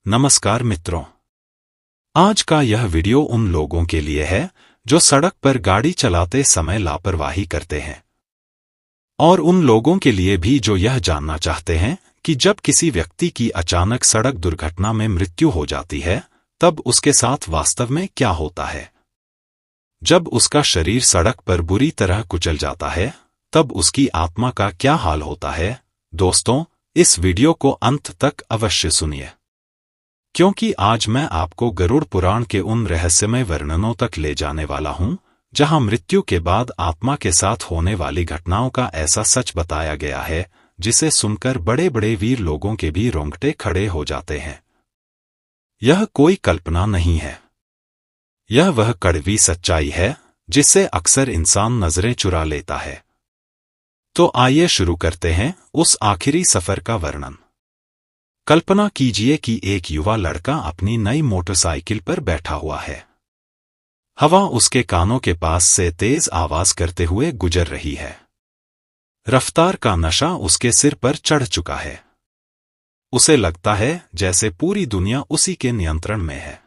नमस्कार मित्रों। आज का यह वीडियो उन लोगों के लिए है जो सड़क पर गाड़ी चलाते समय लापरवाही करते हैं, और उन लोगों के लिए भी जो यह जानना चाहते हैं कि जब किसी व्यक्ति की अचानक सड़क दुर्घटना में मृत्यु हो जाती है तब उसके साथ वास्तव में क्या होता है। जब उसका शरीर सड़क पर बुरी तरह कुचल जाता है तब उसकी आत्मा का क्या हाल होता है। दोस्तों, इस वीडियो को अंत तक अवश्य सुनिए, क्योंकि आज मैं आपको गरुड़ पुराण के उन रहस्यमय वर्णनों तक ले जाने वाला हूं जहां मृत्यु के बाद आत्मा के साथ होने वाली घटनाओं का ऐसा सच बताया गया है जिसे सुनकर बड़े बड़े वीर लोगों के भी रोंगटे खड़े हो जाते हैं। यह कोई कल्पना नहीं है, यह वह कड़वी सच्चाई है जिससे अक्सर इंसान नजरें चुरा लेता है। तो आइए शुरू करते हैं उस आखिरी सफर का वर्णन। कल्पना कीजिए कि एक युवा लड़का अपनी नई मोटरसाइकिल पर बैठा हुआ है। हवा उसके कानों के पास से तेज आवाज करते हुए गुजर रही है। रफ्तार का नशा उसके सिर पर चढ़ चुका है। उसे लगता है जैसे पूरी दुनिया उसी के नियंत्रण में है।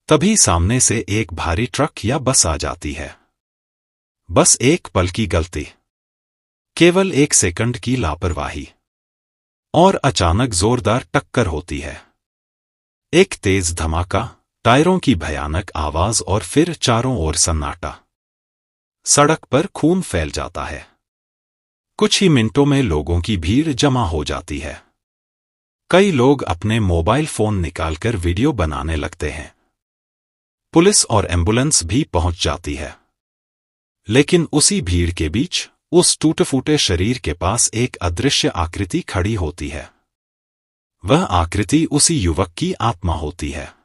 तभी सामने से एक भारी ट्रक या बस आ जाती है। बस एक पल की गलती, केवल एक सेकंड की लापरवाही, और अचानक जोरदार टक्कर होती है। एक तेज धमाका, टायरों की भयानक आवाज और फिर चारों ओर सन्नाटा। सड़क पर खून फैल जाता है। कुछ ही मिनटों में लोगों की भीड़ जमा हो जाती है। कई लोग अपने मोबाइल फोन निकालकर वीडियो बनाने लगते हैं। पुलिस और एम्बुलेंस भी पहुंच जाती है। लेकिन उसी भीड़ के बीच उस टूटे-फूटे शरीर के पास एक अदृश्य आकृति खड़ी होती है। वह आकृति उसी युवक की आत्मा होती है।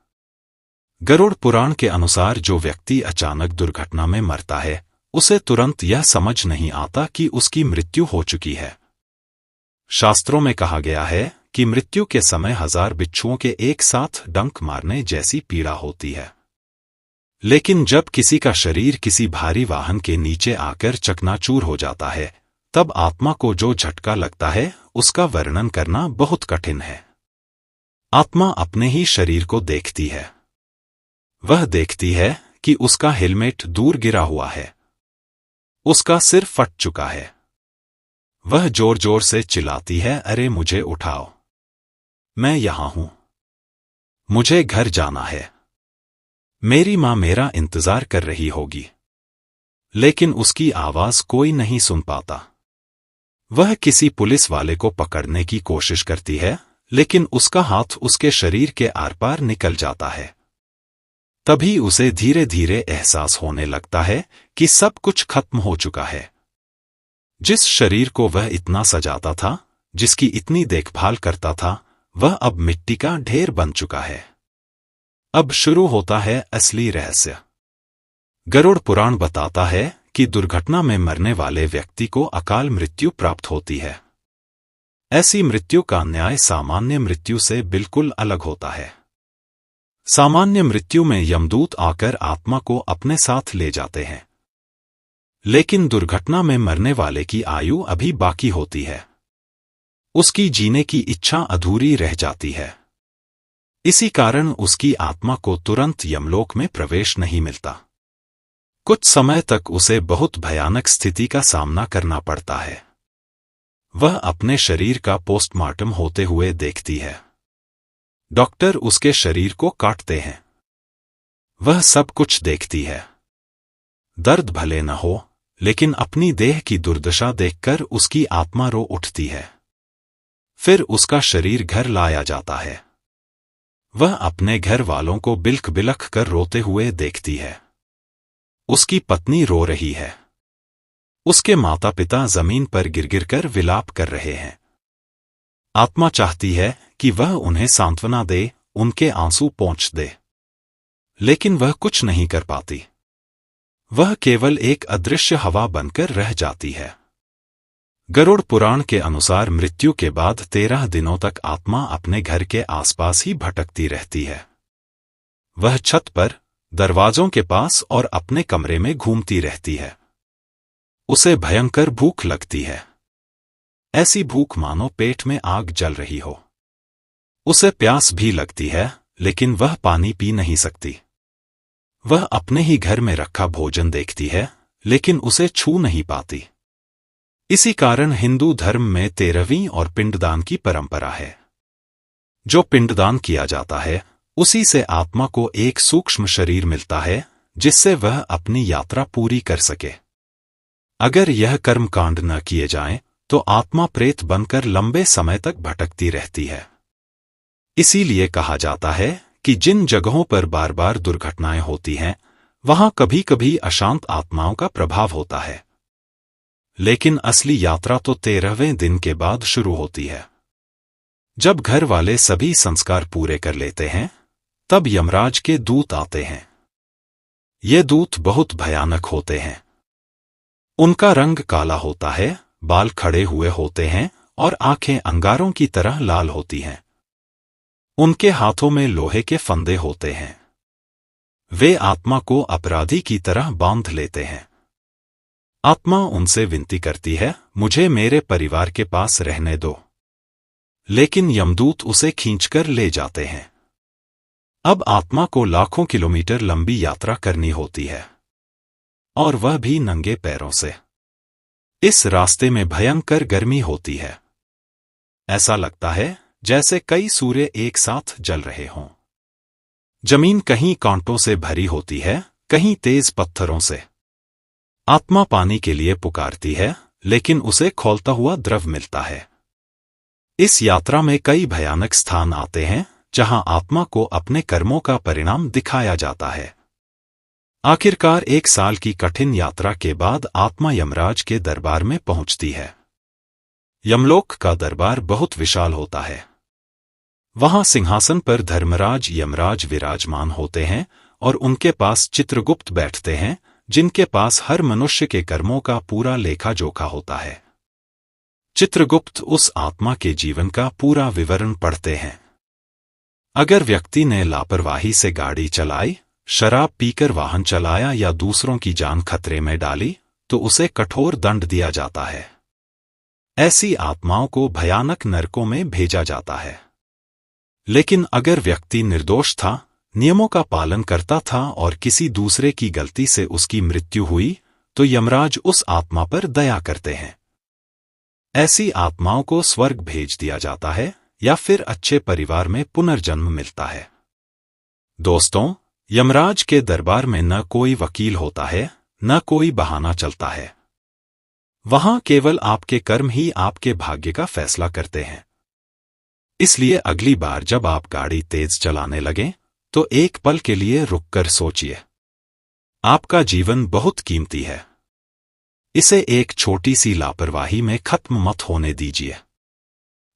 गरुड़ पुराण के अनुसार जो व्यक्ति अचानक दुर्घटना में मरता है उसे तुरंत यह समझ नहीं आता कि उसकी मृत्यु हो चुकी है। शास्त्रों में कहा गया है कि मृत्यु के समय 1000 बिच्छुओं के एक साथ डंक मारने जैसी पीड़ा होती है। लेकिन जब किसी का शरीर किसी भारी वाहन के नीचे आकर चकनाचूर हो जाता है तब आत्मा को जो झटका लगता है उसका वर्णन करना बहुत कठिन है। आत्मा अपने ही शरीर को देखती है। वह देखती है कि उसका हेलमेट दूर गिरा हुआ है, उसका सिर फट चुका है। वह जोर जोर से चिल्लाती है, अरे मुझे उठाओ, मैं यहां हूं, मुझे घर जाना है, मेरी मां मेरा इंतजार कर रही होगी। लेकिन उसकी आवाज कोई नहीं सुन पाता। वह किसी पुलिस वाले को पकड़ने की कोशिश करती है, लेकिन उसका हाथ उसके शरीर के आर पार निकल जाता है। तभी उसे धीरे धीरे एहसास होने लगता है कि सब कुछ खत्म हो चुका है। जिस शरीर को वह इतना सजाता था, जिसकी इतनी देखभाल करता था, वह अब मिट्टी का ढेर बन चुका है। अब शुरू होता है असली रहस्य। गरुड़ पुराण बताता है कि दुर्घटना में मरने वाले व्यक्ति को अकाल मृत्यु प्राप्त होती है। ऐसी मृत्यु का न्याय सामान्य मृत्यु से बिल्कुल अलग होता है। सामान्य मृत्यु में यमदूत आकर आत्मा को अपने साथ ले जाते हैं, लेकिन दुर्घटना में मरने वाले की आयु अभी बाकी होती है। उसकी जीने की इच्छा अधूरी रह जाती है। इसी कारण उसकी आत्मा को तुरंत यमलोक में प्रवेश नहीं मिलता। कुछ समय तक उसे बहुत भयानक स्थिति का सामना करना पड़ता है। वह अपने शरीर का पोस्टमार्टम होते हुए देखती है। डॉक्टर उसके शरीर को काटते हैं। वह सब कुछ देखती है। दर्द भले न हो, लेकिन अपनी देह की दुर्दशा देखकर उसकी आत्मा रो उठती है। फिर उसका शरीर घर लाया जाता है। वह अपने घर वालों को बिलख बिलख कर रोते हुए देखती है। उसकी पत्नी रो रही है। उसके माता पिता जमीन पर गिर गिर कर विलाप कर रहे हैं। आत्मा चाहती है कि वह उन्हें सांत्वना दे, उनके आंसू पोंछ दे, लेकिन वह कुछ नहीं कर पाती। वह केवल एक अदृश्य हवा बनकर रह जाती है। गरुड़ पुराण के अनुसार मृत्यु के बाद 13 दिनों तक आत्मा अपने घर के आसपास ही भटकती रहती है। वह छत पर, दरवाजों के पास और अपने कमरे में घूमती रहती है। उसे भयंकर भूख लगती है। ऐसी भूख मानो पेट में आग जल रही हो। उसे प्यास भी लगती है, लेकिन वह पानी पी नहीं सकती। वह अपने ही घर में रखा भोजन देखती है, लेकिन उसे छू नहीं पाती। इसी कारण हिंदू धर्म में 13वीं और पिंडदान की परंपरा है। जो पिंडदान किया जाता है, उसी से आत्मा को एक सूक्ष्म शरीर मिलता है, जिससे वह अपनी यात्रा पूरी कर सके। अगर यह कर्मकांड न किए जाएं, तो आत्मा प्रेत बनकर लंबे समय तक भटकती रहती है। इसीलिए कहा जाता है कि जिन जगहों पर बार बार दुर्घटनाएं होती हैं, वहां कभी कभी अशांत आत्माओं का प्रभाव होता है। लेकिन असली यात्रा तो 13वें दिन के बाद शुरू होती है। जब घर वाले सभी संस्कार पूरे कर लेते हैं, तब यमराज के दूत आते हैं। ये दूत बहुत भयानक होते हैं। उनका रंग काला होता है, बाल खड़े हुए होते हैं और आंखें अंगारों की तरह लाल होती हैं। उनके हाथों में लोहे के फंदे होते हैं। वे आत्मा को अपराधी की तरह बांध लेते हैं। आत्मा उनसे विनती करती है, मुझे मेरे परिवार के पास रहने दो। लेकिन यमदूत उसे खींचकर ले जाते हैं। अब आत्मा को लाखों किलोमीटर लंबी यात्रा करनी होती है, और वह भी नंगे पैरों से। इस रास्ते में भयंकर गर्मी होती है। ऐसा लगता है जैसे कई सूर्य एक साथ जल रहे हों। जमीन कहीं कांटों से भरी होती है, कहीं तेज पत्थरों से। आत्मा पानी के लिए पुकारती है, लेकिन उसे खौलता हुआ द्रव मिलता है। इस यात्रा में कई भयानक स्थान आते हैं, जहां आत्मा को अपने कर्मों का परिणाम दिखाया जाता है। आखिरकार 1 साल की कठिन यात्रा के बाद आत्मा यमराज के दरबार में पहुंचती है। यमलोक का दरबार बहुत विशाल होता है। वहां सिंहासन पर धर्मराज यमराज विराजमान होते हैं और उनके पास चित्रगुप्त बैठते हैं, जिनके पास हर मनुष्य के कर्मों का पूरा लेखा जोखा होता है। चित्रगुप्त उस आत्मा के जीवन का पूरा विवरण पढ़ते हैं। अगर व्यक्ति ने लापरवाही से गाड़ी चलाई, शराब पीकर वाहन चलाया या दूसरों की जान खतरे में डाली, तो उसे कठोर दंड दिया जाता है। ऐसी आत्माओं को भयानक नरकों में भेजा जाता है। लेकिन अगर व्यक्ति निर्दोष था, नियमों का पालन करता था और किसी दूसरे की गलती से उसकी मृत्यु हुई, तो यमराज उस आत्मा पर दया करते हैं। ऐसी आत्माओं को स्वर्ग भेज दिया जाता है या फिर अच्छे परिवार में पुनर्जन्म मिलता है। दोस्तों, यमराज के दरबार में न कोई वकील होता है, न कोई बहाना चलता है। वहां केवल आपके कर्म ही आपके भाग्य का फैसला करते हैं। इसलिए अगली बार जब आप गाड़ी तेज चलाने लगें, तो एक पल के लिए रुककर सोचिए। आपका जीवन बहुत कीमती है। इसे एक छोटी सी लापरवाही में खत्म मत होने दीजिए।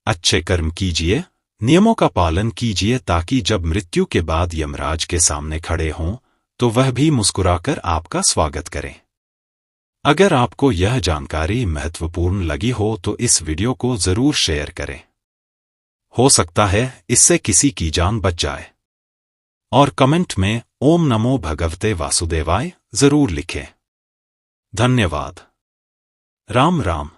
अच्छे कर्म कीजिए, नियमों का पालन कीजिए, ताकि जब मृत्यु के बाद यमराज के सामने खड़े हों, तो वह भी मुस्कुराकर आपका स्वागत करें। अगर आपको यह जानकारी महत्वपूर्ण लगी हो तो इस वीडियो को जरूर शेयर करें। हो सकता है इससे किसी की जान बच जाए। और कमेंट में ओम नमो भगवते वासुदेवाय जरूर लिखें। धन्यवाद। राम राम।